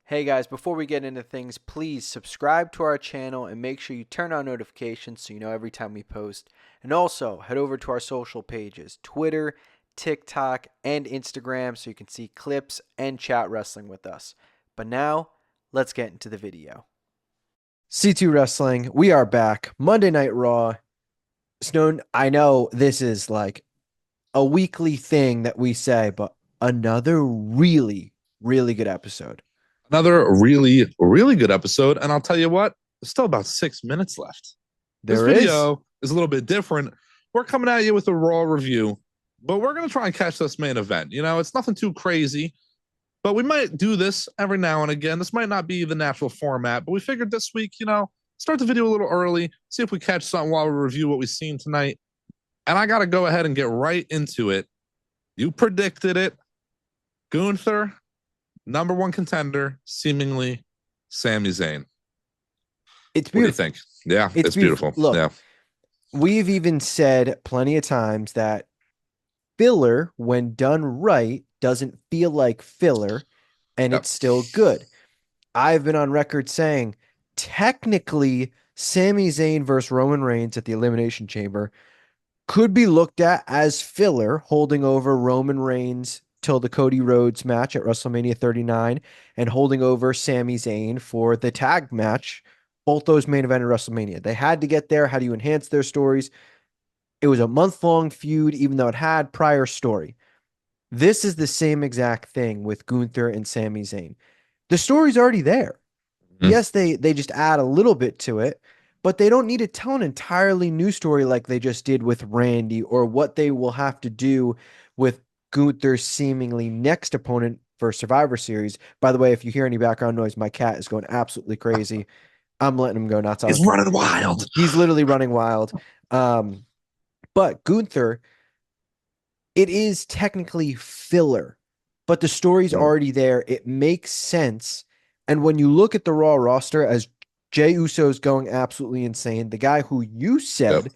Hey guys, before we get into things, please subscribe to our channel and make sure you turn on notifications so you know every time we post. And also, head over to our social pages, Twitter, TikTok, and Instagram so you can see clips and chat wrestling with us. But now, let's get into the video. C2 Wrestling, we are back. Monday Night Raw. Snowden, I know this is like a weekly thing that we say, but another really, really good episode. Another really, really good episode. And I'll tell you what, there's still about 6 minutes left. This There is. video is a little bit different. We're coming at you with a Raw review, but we're going to try and catch this main event. You know, it's nothing too crazy, but we might do this every now and again. This might not be the natural format, but we figured this week, start the video a little early, see if we catch something while we review what we've seen tonight. And I got to go ahead and get right into it. You predicted it. Gunther, number one contender, seemingly Sami Zayn. It's What do you beautiful. think? Yeah, it's beautiful. Look, Yeah. we've even said plenty of times that filler, when done right, doesn't feel like filler and Yep. it's still good. I've been on record saying technically Sami Zayn versus Roman Reigns at the Elimination Chamber could be looked at as filler, holding over Roman Reigns till the Cody Rhodes match at WrestleMania 39 and holding over Sami Zayn for the tag match. Both those main evented WrestleMania. They had to get there. How do you enhance their stories? It was a month-long feud, even though it had prior story. This is the same exact thing with Gunther and Sami Zayn. The story's already there. Mm-hmm. Yes, they just add a little bit to it, but they don't need to tell an entirely new story like they just did with Randy or what they will have to do with Gunther's seemingly next opponent for Survivor Series. By the way, if you hear any background noise, my cat is going absolutely crazy. I'm letting him go nuts. He's running wild. He's literally running wild. But Gunther, it is technically filler, but the story's already there. It makes sense. And when you look at the Raw roster, as Jey Uso's going absolutely insane, the guy who you said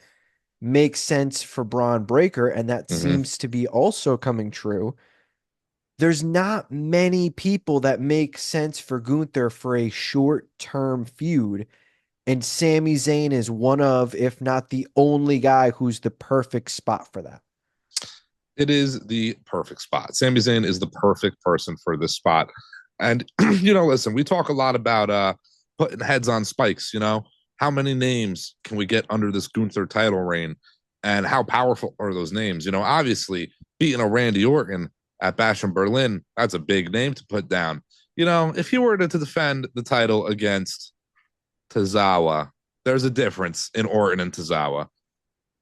makes sense for Braun Breaker, and that seems to be also coming true. There's not many people that make sense for Gunther for a short-term feud. And Sami Zayn is one of, if not the only guy who's the perfect spot for that. It is the perfect spot. Sami Zayn is the perfect person for this spot. And, listen, we talk a lot about putting heads on spikes, how many names can we get under this Gunther title reign? And how powerful are those names? Obviously, beating a Randy Orton at Bash in Berlin, that's a big name to put down. If he were to defend the title against Tozawa, there's a difference in Orton and Tozawa.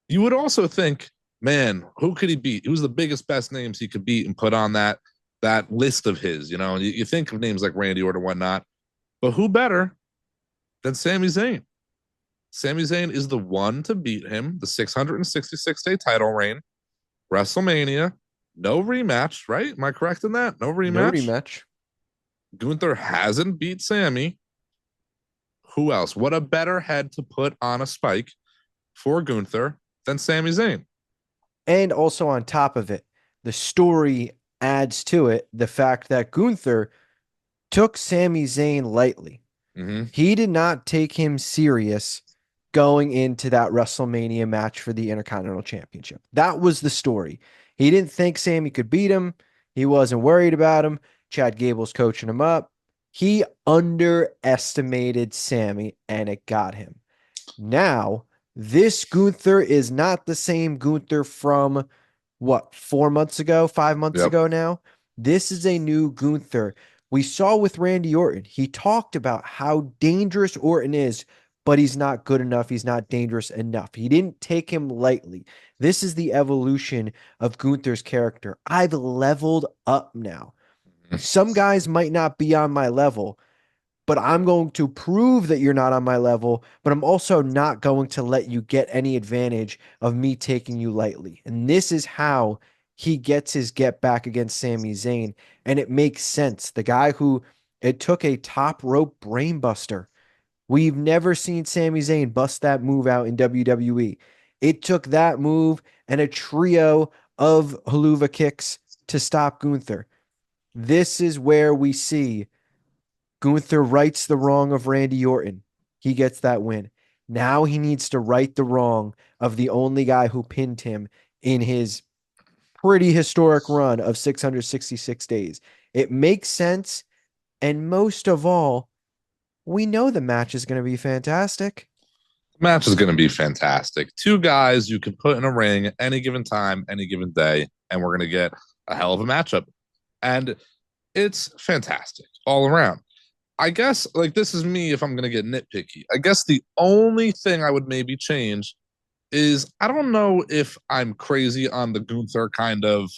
You would also think, man, who could he beat? Who's the biggest, best names he could beat and put on that list of his? You think of names like Randy Orton and whatnot, but who better than Sami Zayn? Sami Zayn is the one to beat him, the 666-day title reign, WrestleMania, no rematch, right? Am I correct in that? No rematch. No rematch. Gunther hasn't beat Sami. Who else? What a better head to put on a spike for Gunther than Sami Zayn. And also on top of it, the story adds to it the fact that Gunther took Sami Zayn lightly. He did not take him serious going into that WrestleMania match for the Intercontinental Championship. That was the story. He didn't think Sami could beat him. He wasn't worried about him. Chad Gable's coaching him up. He underestimated Sami, and it got him. Now, this Gunther is not the same Gunther from, 4 months ago, 5 months ago now? This is a new Gunther. We saw with Randy Orton. He talked about how dangerous Orton is, but he's not good enough. He's not dangerous enough. He didn't take him lightly. This is the evolution of Gunther's character. I've leveled up now. Some guys might not be on my level, but I'm going to prove that you're not on my level, but I'm also not going to let you get any advantage of me taking you lightly. And this is how he gets his get back against Sami Zayn. And it makes sense. The guy who it took a top rope brainbuster. We've never seen Sami Zayn bust that move out in WWE. It took that move and a trio of haluva kicks to stop Gunther. This is where we see Gunther rights the wrong of Randy Orton. He gets that win. Now he needs to right the wrong of the only guy who pinned him in his pretty historic run of 666 days. It makes sense. And most of all, we know the match is going to be fantastic. Match is going to be fantastic. Two guys you can put in a ring at any given time, any given day, and we're going to get a hell of a matchup. And it's fantastic all around. I guess, like, this is me if I'm going to get nitpicky. I guess the only thing I would maybe change is I don't know if I'm crazy on the Gunther kind of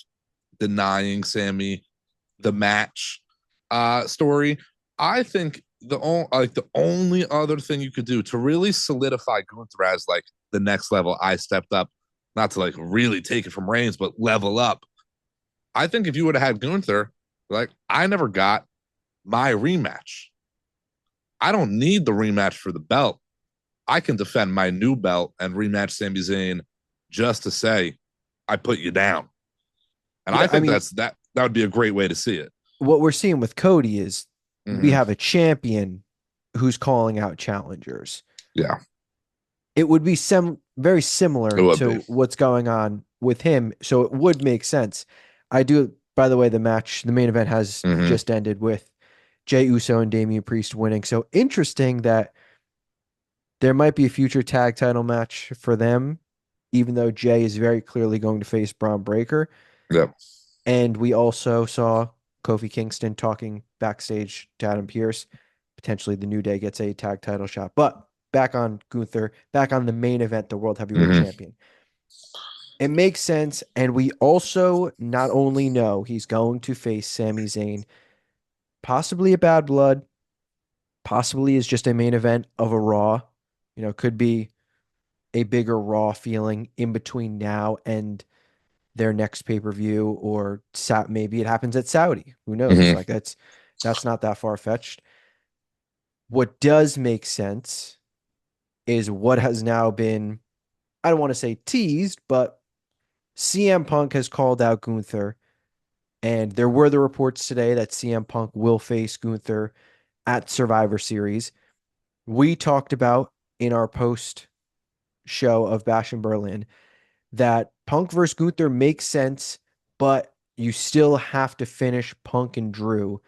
denying Sami the match story. I think the only other thing you could do to really solidify Gunther as like the next level, I stepped up, not to like really take it from Reigns, but level up. I think if you would have had Gunther, like, I never got my rematch. I don't need the rematch for the belt. I can defend my new belt and rematch Sami Zayn just to say I put you down. And I Yeah, I think mean, that would be a great way to see it. what we're seeing with Cody is we Mm-hmm. have a champion who's calling out challengers. Yeah, It would be very it similar would be. to what's going on with him, so it would make sense. I do, by the way, the main event has Mm-hmm. just ended with Jey Uso and Damian Priest winning. So interesting that there might be a future tag title match for them, even though Jey is very clearly going to face Braun Breaker. Yep. And we also saw Kofi Kingston talking backstage to Adam Pearce. Potentially the New Day gets a tag title shot. But back on Gunther, back on the main event, the World Heavyweight Mm-hmm. Champion. It makes sense. And we also not only know he's going to face Sami Zayn, possibly a Bad Blood, possibly is just a main event of a Raw. Could be a bigger Raw feeling in between now and their next pay-per-view, or maybe it happens at Saudi. Who knows? Mm-hmm. Like that's not that far-fetched. What does make sense is what has now been, I don't want to say teased, but CM Punk has called out Gunther, and there were the reports today that CM Punk will face Gunther at Survivor Series. We talked about in our post show of Bash in Berlin that Punk versus Gunther makes sense, but you still have to finish Punk and Drew.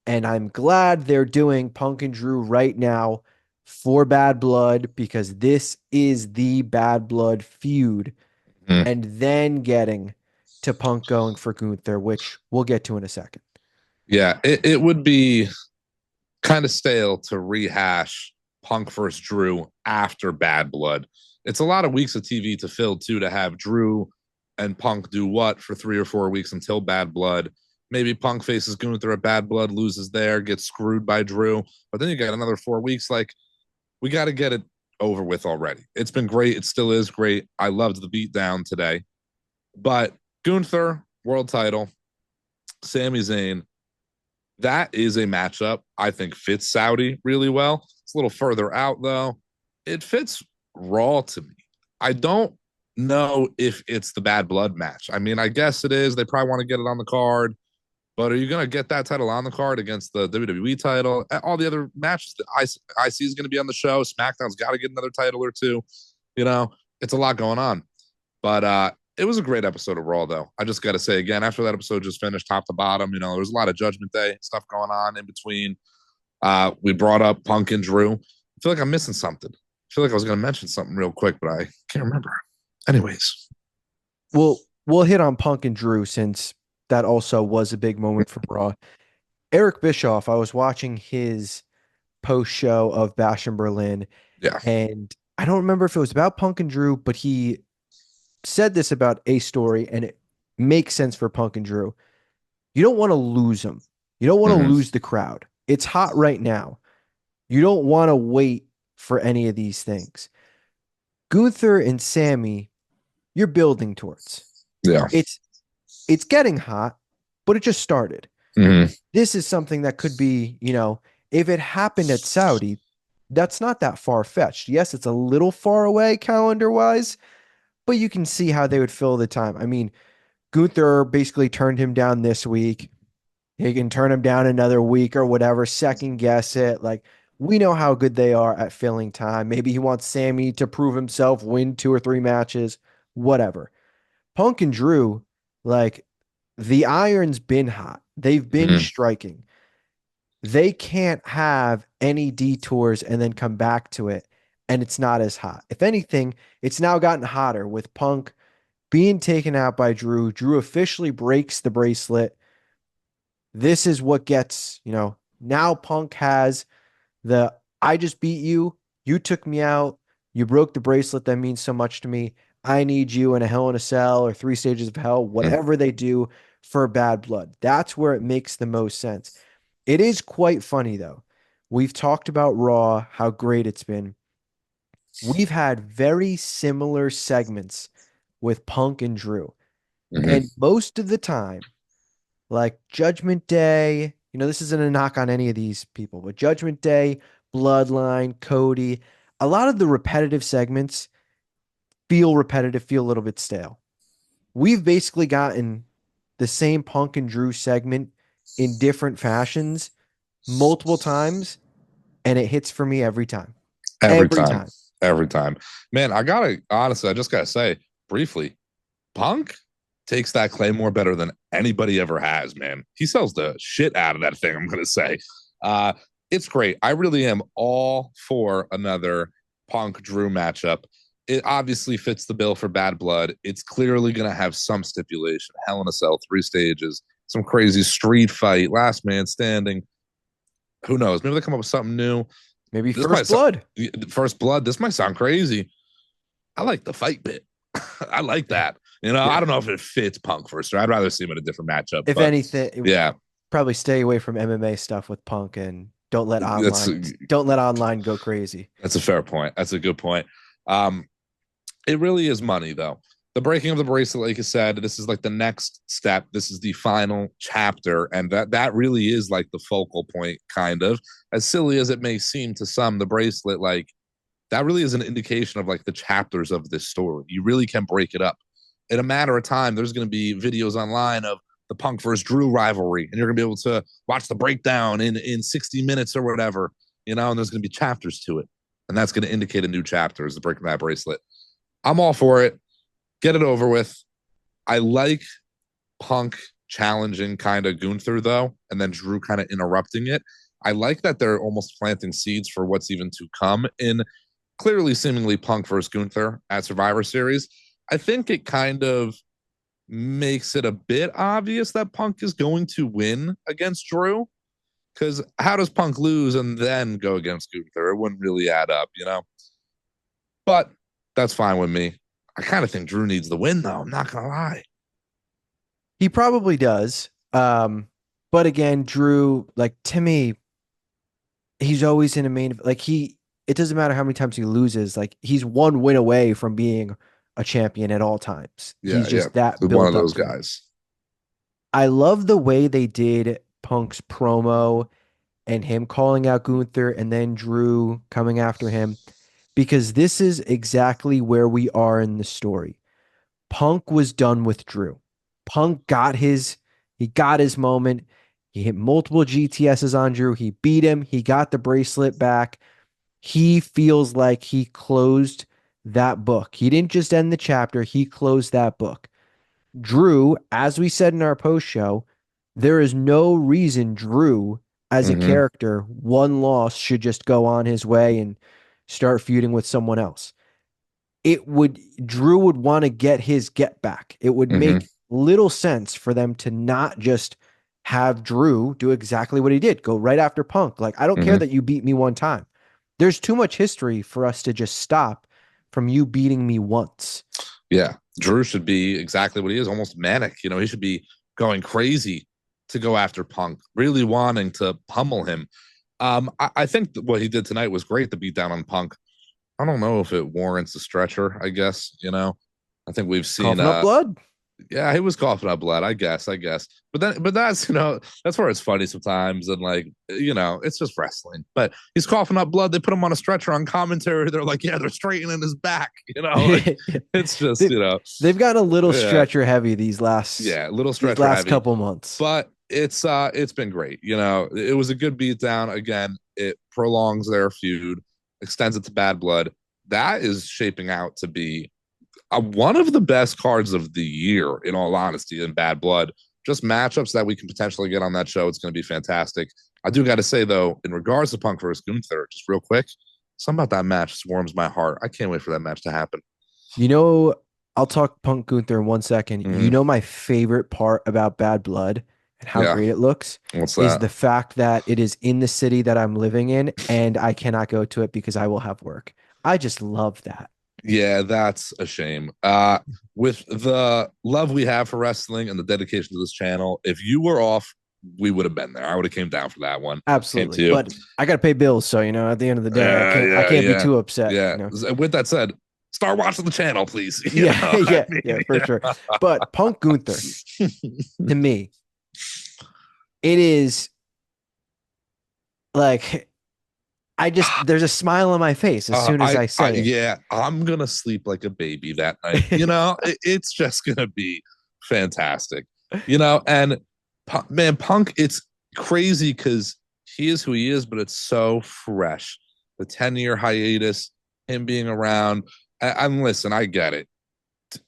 And I'm glad they're doing Punk and Drew right now for Bad Blood, because this is the Bad Blood feud. Mm-hmm. And then getting to Punk going for Gunther, which we'll get to in a second. Yeah, it would be kind of stale to rehash Punk versus Drew after Bad Blood. It's a lot of weeks of TV to fill too, to have Drew and Punk do what for 3 or 4 weeks until Bad Blood. Maybe Punk faces Gunther at Bad Blood, loses there, gets screwed by Drew, but then you got another 4 weeks. Like, we got to get it over with already. It's been great. It still is great. I loved the beatdown today, but Gunther world title, Sami Zayn, that is a matchup I think fits Saudi really well. It's a little further out though. It fits Raw to me. I don't know if it's the Bad Blood match. I mean, I guess it is. They probably want to get it on the card, but are you going to get that title on the card against the WWE title? All the other matches, the IC is going to be on the show. SmackDown's got to get another title or two. You know, it's a lot going on. But it was a great episode of Raw, though. I just got to say again, after that episode just finished top to bottom, there was a lot of Judgment Day stuff going on in between. We brought up Punk and Drew. I feel like I'm missing something. I feel like I was going to mention something real quick, but I can't remember. Anyways. We'll hit on Punk and Drew, since that also was a big moment for Raw. Eric Bischoff, I was watching his post show of Bash in Berlin, Yeah. and I don't remember if it was about Punk and Drew, but he said this about a story, and it makes sense for Punk and Drew. You don't want to lose them. You don't want to Mm-hmm. lose the crowd. It's hot right now. You don't want to wait for any of these things. Gunther and Sami, you're building towards. Yeah. It's getting hot, but it just started. Mm-hmm. This is something that could be, if it happened at Saudi, that's not that far fetched. Yes, it's a little far away calendar wise, but you can see how they would fill the time. I mean, Gunther basically turned him down this week. He can turn him down another week or whatever, second guess it. Like, we know how good they are at filling time. Maybe he wants Sami to prove himself, win 2 or 3 matches, whatever. Punk and Drew, like, the iron's been hot. They've been Mm-hmm. striking. They can't have any detours and then come back to it and it's not as hot. If anything, it's now gotten hotter with Punk being taken out by Drew. Drew officially breaks the bracelet. This is what gets, now Punk has the I just beat you. You took me out. You broke the bracelet that means so much to me. I need you in a Hell in a Cell or 3 Stages of Hell, whatever they do for Bad Blood. That's where it makes the most sense. It is quite funny, though. We've talked about Raw, how great it's been. We've had very similar segments with Punk and Drew. Mm-hmm. And most of the time, like Judgment Day, this isn't a knock on any of these people, but Judgment Day, Bloodline, Cody, a lot of the repetitive segments feel repetitive, feel a little bit stale. We've basically gotten the same Punk and Drew segment in different fashions multiple times, and it hits for me every time. Every Every time. time. Every time. Man, I just gotta say briefly, Punk takes that Claymore better than anybody ever has, man. He sells the shit out of that thing, I'm gonna say. It's great. I really am all for another Punk Drew matchup. It obviously fits the bill for Bad Blood. It's clearly gonna have some stipulation. Hell in a Cell, 3 stages, some crazy street fight, last man standing. Who knows? Maybe they come up with something new. Maybe This First might Blood. First Blood. This might sound crazy. I like the fight bit. I like that. Yeah. I don't know if it fits Punk first. I'd rather see him in a different matchup. If But anything, yeah, probably stay away from MMA stuff with Punk and don't let that's online go crazy. that's a fair point. That's a good point. It really is money though. The breaking of the bracelet, like you said, this is like the next step. This is the final chapter, and that really is like the focal point, kind of. As silly as it may seem to some, the bracelet, like that really is an indication of like the chapters of this story. You really can break it up. In a matter of time, there's going to be videos online of the Punk versus Drew rivalry, and you're going to be able to watch the breakdown in 60 minutes or whatever, and there's going to be chapters to it. And that's going to indicate a new chapter is the breaking that bracelet. I'm all for it. Get it over with. I like Punk challenging kind of Gunther, though, and then Drew kind of interrupting it. I like that they're almost planting seeds for what's even to come in clearly seemingly Punk versus Gunther at Survivor Series. I think it kind of makes it a bit obvious that Punk is going to win against Drew. Because how does Punk lose and then go against Gunther? It wouldn't really add up, But that's fine with me. I kind of think Drew needs the win, though. I'm not going to lie. He probably does. But again, Drew, like to me, he's always in a main, like it doesn't matter how many times he loses. Like he's one win away from being a champion at all times. Yeah, he's just that one of those guys. I love the way they did Punk's promo and him calling out Gunther and then Drew coming after him because this is exactly where we are in the story. Punk was done with Drew. Punk got his moment. He hit multiple GTSs on Drew. He beat him. He got the bracelet back. He feels like he closed that book. He didn't just end the chapter, he closed that book. Drew, as we said in our post show, there is no reason Drew, as a character, one loss should just go on his way and start feuding with someone else. Drew would want to get his get back. It would make little sense for them to not just have Drew do exactly what he did, go right after Punk. Like, I don't care that you beat me one time. There's too much history for us to just stop from you beating me once. Yeah. Drew should be exactly what he is, almost manic. He should be going crazy to go after Punk, really wanting to pummel him. I think what he did tonight was great, the beat down on Punk. I don't know if it warrants a stretcher, I guess, I think we've seen coughing up blood. Yeah, he was coughing up blood, I guess. But that's that's where it's funny sometimes, and it's just wrestling. But he's coughing up blood. They put him on a stretcher on commentary. They're like, yeah, they're straightening his back. It's just they've gotten a little stretcher heavy these last little stretcher last heavy. couple months. But it's been great. It was a good beatdown. Again, it prolongs their feud, extends it to Bad Blood. That is shaping out to be one of the best cards of the year, in all honesty, in Bad Blood. Just matchups that we can potentially get on that show. It's going to be fantastic. I do got to say, though, in regards to Punk versus Gunther, just real quick, something about that match just warms my heart. I can't wait for that match to happen. You know, I'll talk Punk Gunther in 1 second. You Mm-hmm. know, my favorite part about Bad Blood and how Yeah. great it looks What's is that? the fact that it is in the city that I'm living in and I cannot go to it because I will have work. I just love that. Yeah, that's a shame. With the love we have for wrestling and the dedication to this channel, if you were off, we would have been there. I would have came down for that one. Came Absolutely. to you. But I got to pay bills, so at the end of the day, I can't be Yeah. too upset. Yeah. With that said, start watching the channel, please. Yeah, yeah, for sure. But Punk Gunther, to me, it is like there's a smile on my face as soon as I say it. Yeah, I'm gonna sleep like a baby that night. It's just gonna be fantastic. And man, Punk, it's crazy because he is who he is, but it's so fresh. The 10-year hiatus, him being around. I'm listen, I get it.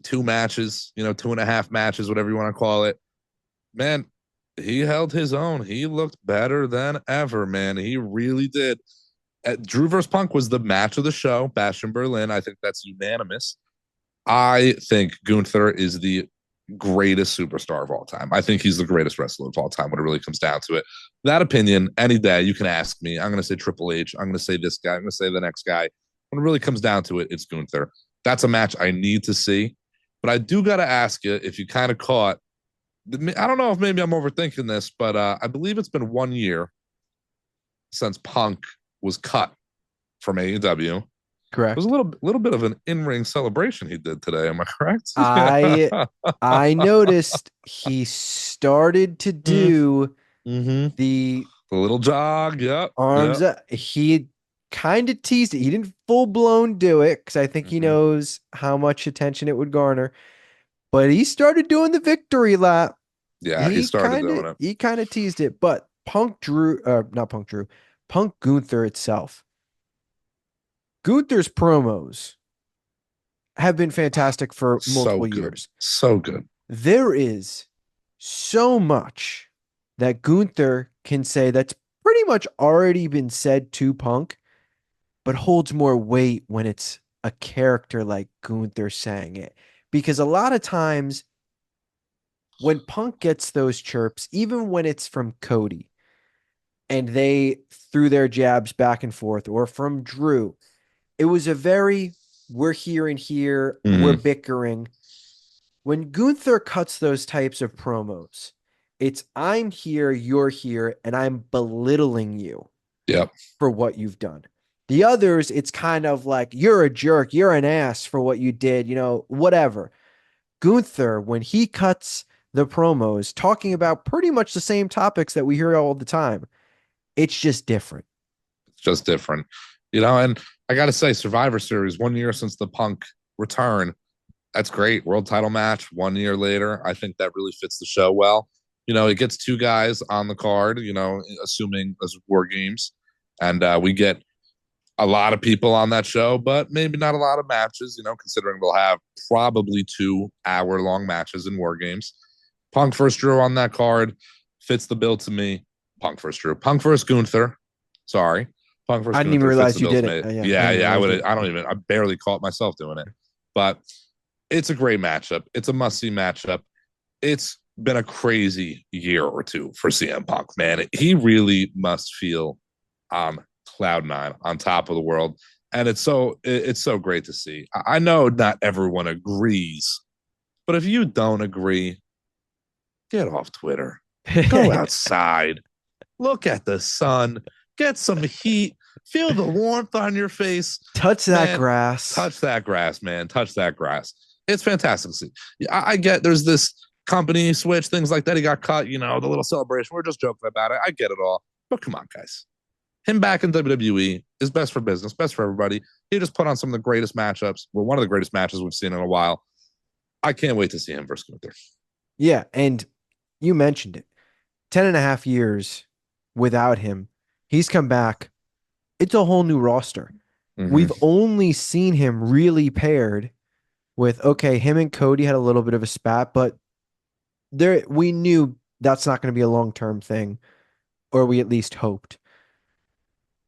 Two matches, 2.5 matches, whatever you want to call it. Man, he held his own. He looked better than ever, man. He really did. Drew vs. Punk was the match of the show. Bash in Berlin. I think that's unanimous. I think Gunther is the greatest superstar of all time. I think he's the greatest wrestler of all time when it really comes down to it. That opinion, any day, you can ask me. I'm going to say Triple H. I'm going to say this guy. I'm going to say the next guy. When it really comes down to it, it's Gunther. That's a match I need to see. But I do got to ask you if you kind of caught. I don't know if maybe I'm overthinking this, but I believe it's been 1 year since Punk was cut from AEW. Correct. It was a little bit of an in-ring celebration he did today. Am I correct? I noticed he started to do the little jog. Yep. arms up. He kind of teased it. He didn't full blown do it because I think he knows how much attention it would garner. But he started doing the victory lap. Yeah, he started doing it. He kind of teased it. But Punk Gunther itself. Gunther's promos have been fantastic for multiple years. So good. There is so much that Gunther can say that's pretty much already been said to Punk, but holds more weight when it's a character like Gunther saying it. Because a lot of times when Punk gets those chirps, even when it's from Cody, and they threw their jabs back and forth, or from Drew, it was a very, we're here and here, we're bickering. When Gunther cuts those types of promos, it's I'm here, you're here, and I'm belittling you for what you've done. The others, it's kind of like, you're a jerk, you're an ass for what you did, whatever. Gunther, when he cuts the promos, talking about pretty much the same topics that we hear all the time, it's just different. It's just different. And I got to say, Survivor Series, 1 year since the Punk return, that's great. World title match 1 year later. I think that really fits the show well. It gets two guys on the card, assuming as War Games. And we get a lot of people on that show, but maybe not a lot of matches, considering we'll have probably 2-hour-long matches in War Games. Punk versus Drew on that card fits the bill to me. Punk versus Drew. Punk versus Gunther. Sorry. Punk versus I didn't even realize you did it. I barely caught myself doing it. But it's a great matchup. It's a must-see matchup. It's been a crazy year or two for CM Punk, man. He really must feel on cloud nine, on top of the world. And it's so great to see. I know not everyone agrees, but if you don't agree, get off Twitter. Go outside. Look at the sun. Get some heat. Feel the warmth on your face. Touch that grass. Touch that grass, man. Touch that grass. It's fantastic to see. I get there's this company switch, things like that. He got cut, the little celebration. We're just joking about it. I get it all. But come on, guys. Him back in WWE is best for business, best for everybody. He just put on some of the greatest matchups. Well, one of the greatest matches we've seen in a while. I can't wait to see him versus Gunther. Yeah, and you mentioned it. 10 and a half years without him. He's come back. It's a whole new roster. We've Mm-hmm. only seen him really paired with, okay, him and Cody had a little bit of a spat, but there we knew that's not going to be a long-term thing, or we at least hoped.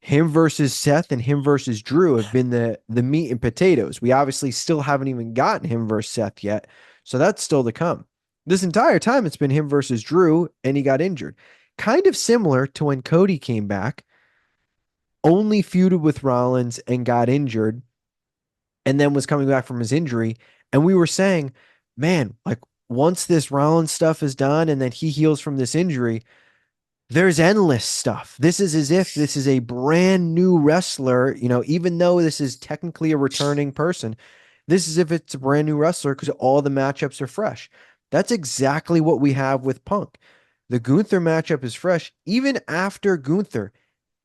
Him versus Seth and him versus Drew have been the meat and potatoes. We obviously still haven't even gotten him versus Seth yet, so that's still to come. This entire time it's been him versus Drew, and he got injured. Kind of similar to when Cody came back, only feuded with Rollins and got injured, and then was coming back from his injury. And we were saying, man, like once this Rollins stuff is done and then he heals from this injury, there's endless stuff. This is as if this is a brand new wrestler, even though this is technically a returning person, this is if it's a brand new wrestler because all the matchups are fresh. That's exactly what we have with Punk. The Gunther matchup is fresh. Even after Gunther,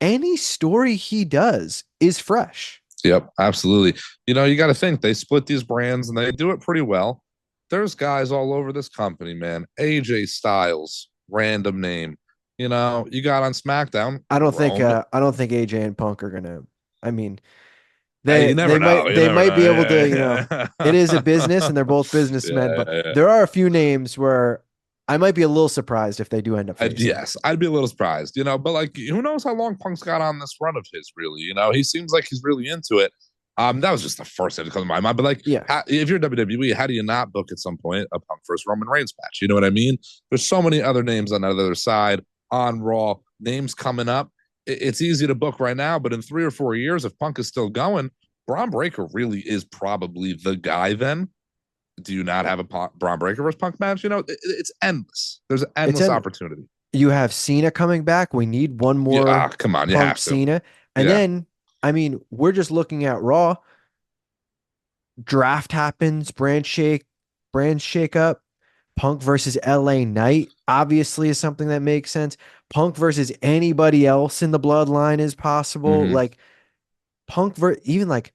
any story he does is fresh. Yep, absolutely. You got to think they split these brands and they do it pretty well. There's guys all over this company, man. AJ Styles, random name. You got on SmackDown, Roman. I don't think AJ and Punk are gonna. I mean, Hey, they you never know. You they never might be able to, know. it is a business and they're both businessmen, but Yeah. there are a few names where I might be a little surprised if they do end up facing. Yes, I'd be a little surprised, but like, who knows how long Punk's got on this run of his, really? He seems like he's really into it. That was just the first thing to come to my mind. But like, Yeah, if you're WWE, how do you not book at some point a Punk versus Roman Reigns match? You know what I mean? There's so many other names on the other side on Raw, names coming up. It's easy to book right now, but in 3 or 4 years, if Punk is still going, Braun Breaker really is probably the guy then. Do you not have a Braun Breaker versus Punk match? It's endless. There's an endless opportunity. You have Cena coming back. We need one more come on, you Punk have to. Cena. And Yeah. then, I mean, we're just looking at Raw. Draft happens, brand shake up. Punk versus LA Knight obviously is something that makes sense. Punk versus anybody else in the bloodline is possible. Mm-hmm. Like even like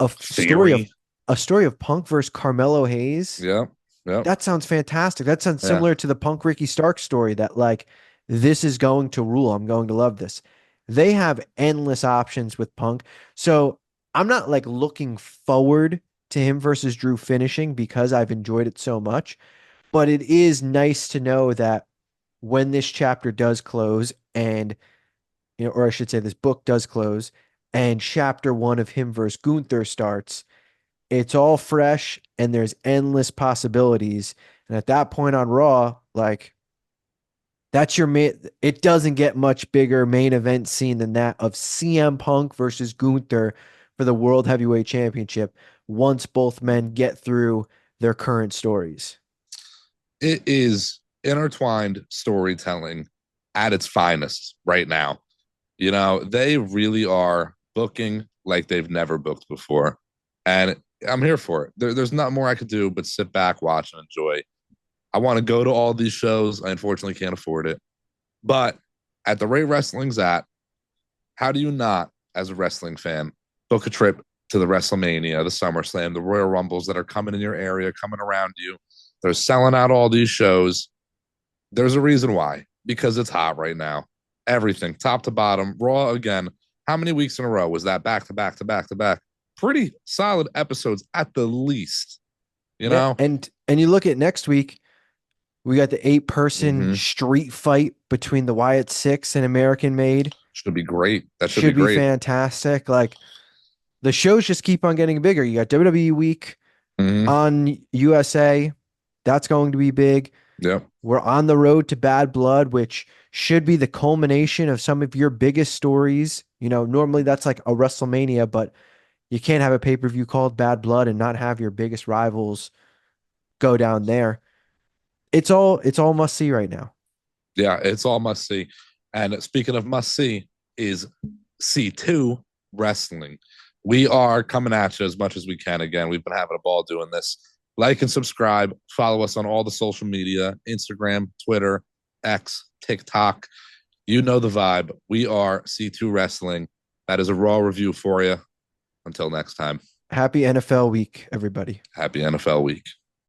a Theory. story of Punk versus Carmelo Hayes. Yeah. Yeah. That sounds fantastic. That sounds Yeah. similar to the Punk Ricky Stark story that like this is going to rule. I'm going to love this. They have endless options with Punk. So I'm not like looking forward to him versus Drew finishing because I've enjoyed it so much. But it is nice to know that when this chapter does close and, or I should say this book does close and chapter 1 of him versus Gunther starts, it's all fresh and there's endless possibilities. And at that point on Raw, like that's your main, it doesn't get much bigger main event scene than that of CM Punk versus Gunther for the World Heavyweight Championship once both men get through their current stories. It is intertwined storytelling at its finest right now. They really are booking like they've never booked before. And I'm here for it. There's not more I could do but sit back, watch, and enjoy. I want to go to all these shows. I unfortunately can't afford it. But at the rate wrestling's at, how do you not, as a wrestling fan, book a trip to the WrestleMania, the SummerSlam, the Royal Rumbles that are coming in your area, coming around you? They're selling out all these shows. There's a reason why, because it's hot right now. Everything, top to bottom. Raw, again, how many weeks in a row was that? Back to back to back to back. Pretty solid episodes at the least. Yeah, and you look at next week, we got the 8-person street fight between the Wyatt Six and American Made. Should be great. That should be great. Fantastic. Like the shows just keep on getting bigger. You got WWE Week on USA. That's going to be big. Yeah. We're on the road to Bad Blood, which should be the culmination of some of your biggest stories. Normally that's like a WrestleMania, but you can't have a pay-per-view called Bad Blood and not have your biggest rivals go down there. It's all must see right now. Yeah, it's all must see. And speaking of must see, is C2 wrestling. We are coming at you as much as we can. Again, we've been having a ball doing this. Like and subscribe. Follow us on all the social media, Instagram, Twitter, X, TikTok. You know the vibe. We are C2 Wrestling. That is a Raw review for you. Until next time. Happy NFL week, everybody. Happy NFL week.